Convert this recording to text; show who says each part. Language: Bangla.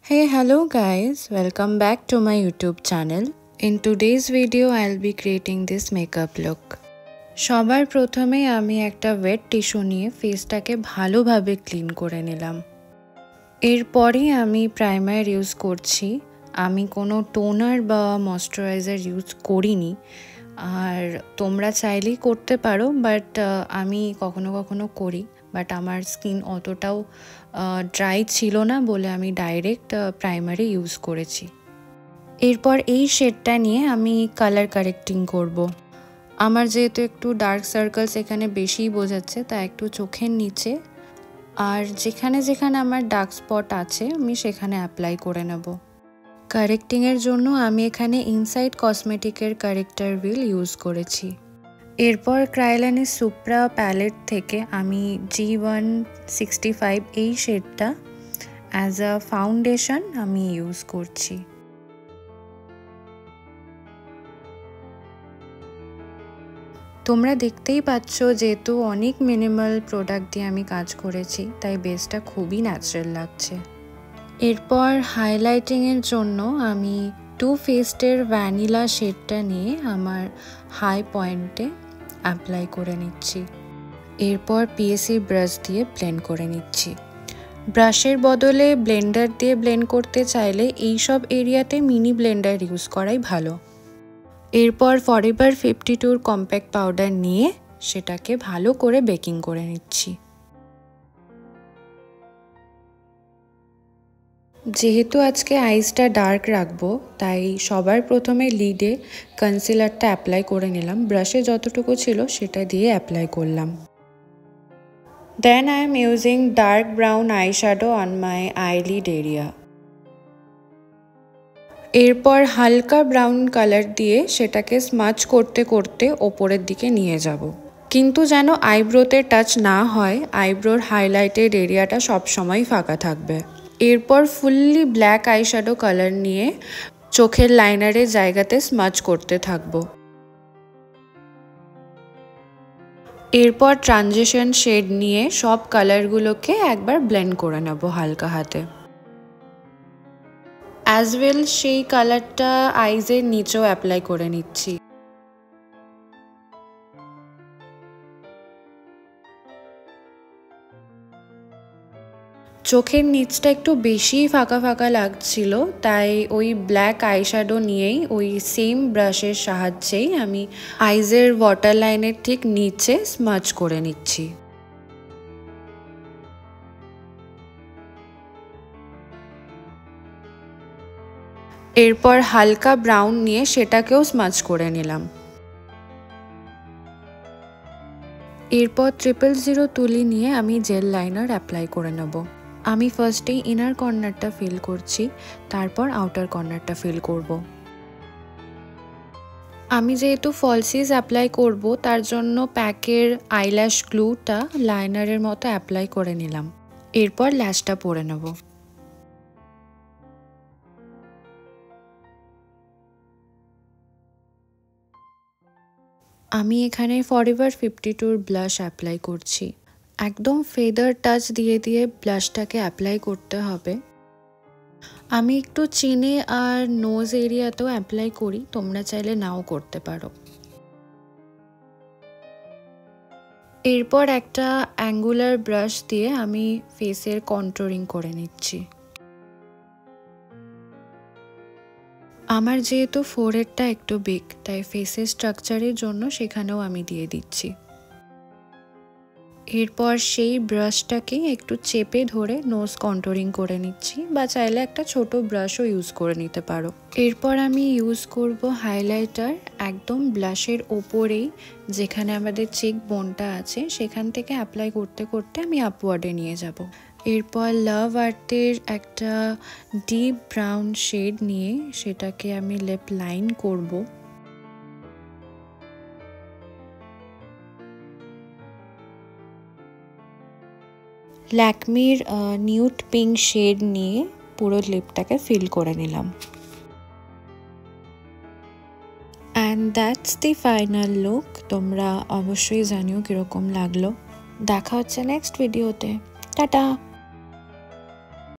Speaker 1: Hey, hello guys, welcome back to my YouTube channel. In today's video, I'll be creating this makeup look. সবার প্রথমে আমি একটা ওয়েট টিস্যু নিয়ে ফেসটাকে ভালোভাবে ক্লিন করে নিলাম। এরপরে আমি প্রাইমার ইউজ করছি। আমি কোনো টোনার বা ময়শ্চারাইজার ইউজ করিনি, আর তোমরা চাইলেই করতে পারো, বাট আমি কখনো কখনো করি, বাট আমার স্কিন অতটাও ড্রাই ছিল না বলে আমি ডাইরেক্ট প্রাইমারি ইউজ করেছি। এরপর এই শেডটা নিয়ে আমি কালার কারেক্টিং করব। আমার যেহেতু একটু ডার্ক সার্কেলস এখানে বেশিই বোঝাচ্ছে, তাই একটু চোখের নিচে আর যেখানে যেখানে আমার ডার্ক স্পট আছে আমি সেখানে অ্যাপ্লাই করে নেব। কারেক্টিংয়ের জন্য আমি এখানে ইনসাইড কসমেটিকের কারেক্টার হুইল ইউজ করেছি। এরপর ক্রায়োলানের সুপ্রা প্যালেট থেকে আমি G165 এই শেডটা অ্যাজ আ ফাউন্ডেশন আমি ইউজ করছি। তোমরা দেখতেই পাচ্ছ, যেহেতু অনেক মিনিমাল প্রোডাক্ট দিয়ে আমি কাজ করেছি, তাই বেসটা খুবই ন্যাচারাল লাগছে। এরপর হাইলাইটিংয়ের জন্য আমি টু ফেস্টের ভ্যানিলা শেডটা নিয়ে আমার হাই পয়েন্টে অ্যাপ্লাই করে নিচ্ছি। এরপর পিএসি ব্রাশ দিয়ে ব্লেন্ড করে নিচ্ছি। ব্রাশের বদলে ব্লেন্ডার দিয়ে ব্লেন্ড করতে চাইলে এইসব এরিয়াতে মিনি ব্লেন্ডার ইউজ করাই ভালো। এরপর ফরএভার 52 কম্প্যাক্ট পাউডার নিয়ে সেটাকে ভালো করে বেকিং করে নিচ্ছি। যেহেতু আজকে আইসটা ডার্ক রাখবো, তাই সবার প্রথমে লিডে কনসিলারটা অ্যাপ্লাই করে নিলাম। ব্রাশে যতটুকু ছিল সেটা দিয়ে অ্যাপ্লাই করলাম। Then I am using dark brown eyeshadow on my eyelid area. এরপর হালকা ব্রাউন কালার দিয়ে সেটাকে স্মাচ করতে করতে ওপরের দিকে নিয়ে যাব, কিন্তু যেন আইব্রোতে টাচ না হয়। আইব্রোর হাইলাইটেড এরিয়াটা সবসময় ফাঁকা থাকবে। এরপর ফুললি ব্ল্যাক আইশ্যাডো কালার নিয়ে চোখের লাইনারের জায়গাতে স্মাচ করতে থাকবো। এরপর ট্রানজিশন শেড নিয়ে সব কালারগুলোকে একবার ব্লেন্ড করে নেব হালকা হাতে। অ্যাজ ওয়েল সেই কালারটা আইজের নিচেও অ্যাপ্লাই করে নিচ্ছি। চোখের নিচটা একটু বেশি ফাঁকা ফাঁকা লাগছিল, তাই ওই ব্ল্যাক আইশ্যাডো নিয়েই ওই সেম ব্রাশের সাহায্যেই আমি আইজের ওয়াটার লাইনের ঠিক নিচে স্মাচ করে নিচ্ছি। এরপর হালকা ব্রাউন নিয়ে সেটাকেও স্মাচ করে নিলাম। এরপর 000 তুলি নিয়ে আমি জেল লাইনার অ্যাপ্লাই করে নেব। আমি ফার্স্টেই ইনার কর্নারটা ফিল করছি, তারপর আউটার কর্নারটা ফিল করব। আমি যেহেতু ফলসিস অ্যাপ্লাই করব, তার জন্য প্যাকের আইল্যাশ গ্লুটা লাইনারের মতো অ্যাপ্লাই করে নিলাম। এরপর ল্যাশটা পরে নেব। আমি এখানে ফরএভার 52 ব্লাশ অ্যাপ্লাই করছি। একদম ফেদার টাচ দিয়ে দিয়ে ব্লাশটাকে অ্যাপ্লাই করতে হবে। আমি একটু চিনে আর নোজ এরিয়াতেও অ্যাপ্লাই করি, তোমরা চাইলে নাও করতে পারো। এরপর একটা অ্যাঙ্গুলার ব্রাশ দিয়ে আমি ফেসের কন্ট্রোরিং করে নিচ্ছি। আমার যেহেতু ফোরহেডটা একটু বিগ, তাই ফেসের স্ট্রাকচারের জন্য সেখানেও আমি দিয়ে দিচ্ছি। এরপর সেই ব্রাশটাকে একটু চেপে ধরে নোজ কন্ট্রোরিং করে নিচ্ছি, বা চাইলে একটা ছোট ব্রাশও ইউজ করে নিতে পারো। এরপর আমি ইউজ করব হাইলাইটার একদম ব্লাশের ওপরেই, যেখানে আমাদের চেক বোনটা আছে সেখান থেকে অ্যাপ্লাই করতে করতে আমি আপওয়ার্ডে নিয়ে যাব। এরপর লাভ আর্টের একটা ডিপ ব্রাউন শেড নিয়ে সেটাকে আমি লিপ লাইন করব। ল্যাকমির নিউড পিঙ্ক শেড নিয়ে পুরো লিপটাকে ফিল করে নিলাম। And that's the final look. তোমরা অবশ্যই জানিও কীরকম লাগলো। দেখা হচ্ছে নেক্সট ভিডিওতে। টাটা।